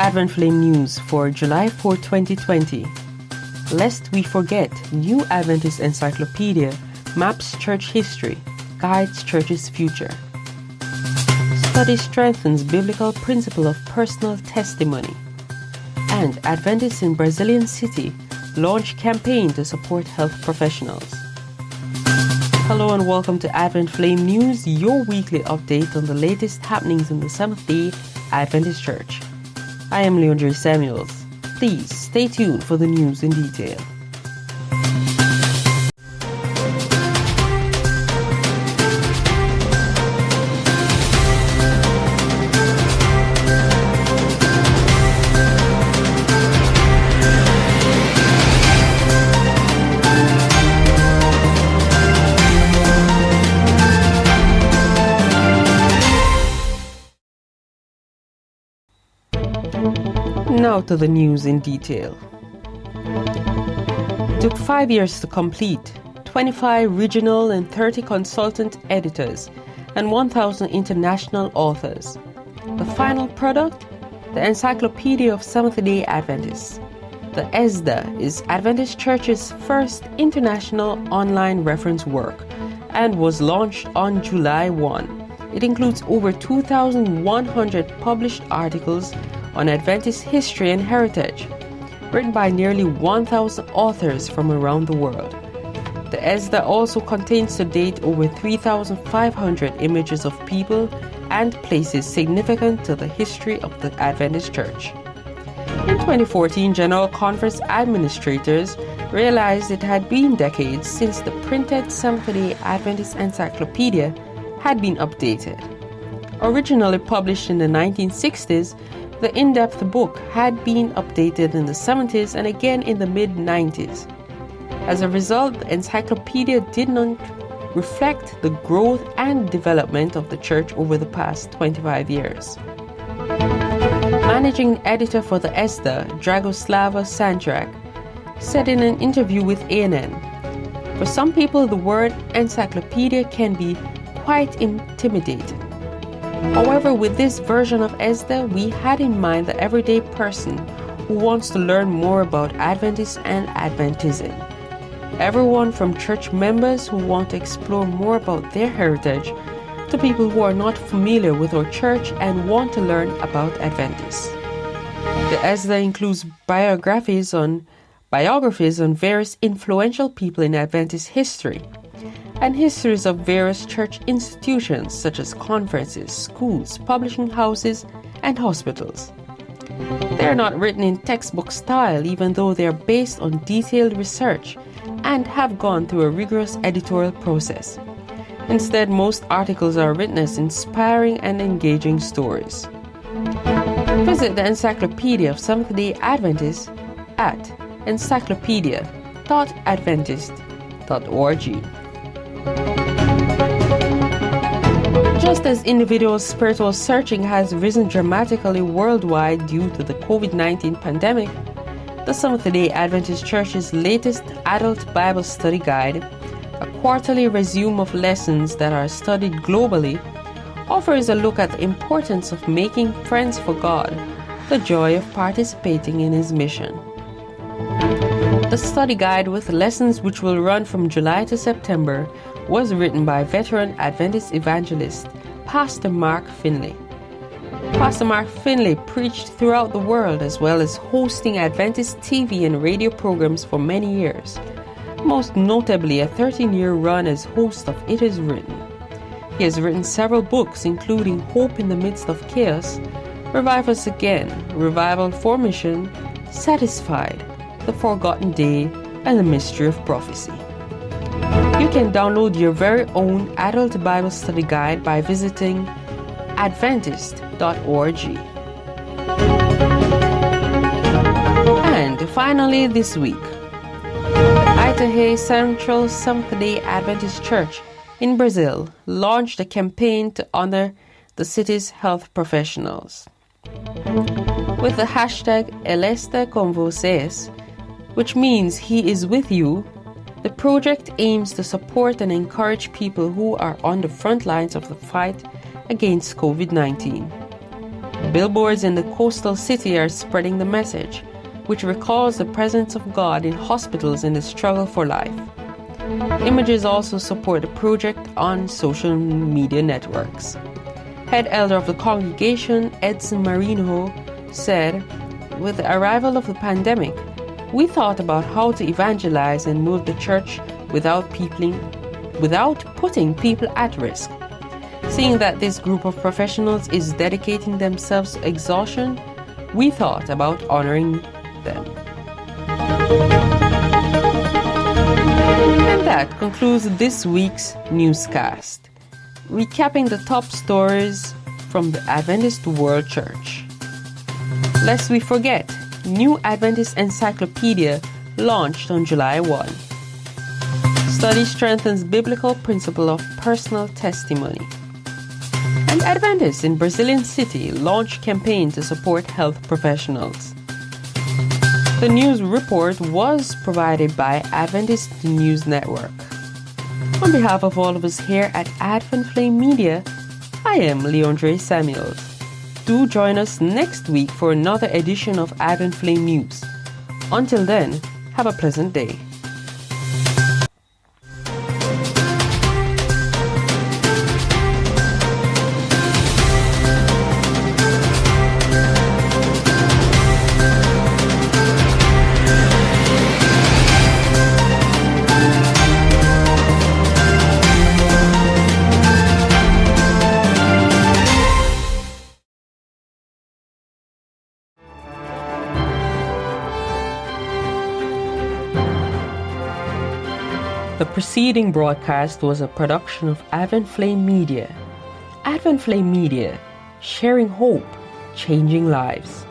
Advent Flame News for July 4, 2020. Lest we forget, New Adventist Encyclopedia maps church history, guides church's future. Study strengthens biblical principle of personal testimony. And Adventists in Brazilian city launch campaign to support health professionals. Hello and welcome to Advent Flame News, your weekly update on the latest happenings in the Seventh-day Adventist Church. I am Leandre Samuels. Please stay tuned for the news in detail. Now to the news in detail. It took 5 years to complete, 25 regional and 30 consultant editors, and 1,000 international authors. The final product? The Encyclopedia of Seventh-day Adventists. The ESDA is Adventist Church's first international online reference work and was launched on July 1. It includes over 2,100 published articles on Adventist history and heritage, written by nearly 1,000 authors from around the world. The ESDA also contains to date over 3,500 images of people and places significant to the history of the Adventist Church. In 2014, General Conference administrators realized it had been decades since the printed Seventh-day Adventist Encyclopedia had been updated. Originally published in the 1960s, the in-depth book had been updated in the 70s and again in the mid-90s. As a result, the encyclopedia did not reflect the growth and development of the church over the past 25 years. Managing editor for the ESDA, Dragoslava Sandrak, said in an interview with ANN, "For some people, the word encyclopedia can be quite intimidating. However, with this version of ESDA, we had in mind the everyday person who wants to learn more about Adventists and Adventism. Everyone from church members who want to explore more about their heritage to people who are not familiar with our church and want to learn about Adventists." The ESDA includes biographies on various influential people in Adventist history, and histories of various church institutions such as conferences, schools, publishing houses, and hospitals. They are not written in textbook style, even though they are based on detailed research and have gone through a rigorous editorial process. Instead, most articles are written as inspiring and engaging stories. Visit the Encyclopedia of Seventh-day Adventists at encyclopedia.adventist.org. Just as individual spiritual searching has risen dramatically worldwide due to the COVID-19 pandemic, the Seventh-day Adventist Church's latest Adult Bible Study Guide, a quarterly resume of lessons that are studied globally, offers a look at the importance of making friends for God, the joy of participating in His mission. The study guide with lessons, which will run from July to September, was written by veteran Adventist evangelist Pastor Mark Finley. Pastor Mark Finley preached throughout the world as well as hosting Adventist TV and radio programs for many years, most notably a 13-year run as host of It Is Written. He has written several books including Hope in the Midst of Chaos, Revive Us Again, Revival for Mission, Satisfied, The Forgotten Day, and The Mystery of Prophecy. You can download your very own Adult Bible Study Guide by visiting Adventist.org. And finally this week, Itajaí Central Seventh-day Adventist Church in Brazil launched a campaign to honor the city's health professionals. With the hashtag Ele está com vocês, which means He is with you, the project aims to support and encourage people who are on the front lines of the fight against COVID-19. Billboards in the coastal city are spreading the message, which recalls the presence of God in hospitals in the struggle for life. Images also support the project on social media networks. Head elder of the congregation, Edson Marino, said, "With the arrival of the pandemic, we thought about how to evangelize and move the church without putting people at risk. Seeing that this group of professionals is dedicating themselves to exhaustion, we thought about honoring them." And that concludes this week's newscast, recapping the top stories from the Adventist World Church. Lest we forget, New Adventist Encyclopedia launched on July 1. Study strengthens biblical principle of personal testimony. And Adventists in Brazilian City launch campaign to support health professionals. The news report was provided by Adventist News Network. On behalf of all of us here at Advent Flame Media, I am Leondre Samuels. Do join us next week for another edition of Advent Flame News. Until then, have a pleasant day. The preceding broadcast was a production of Advent Flame Media. Advent Flame Media, sharing hope, changing lives.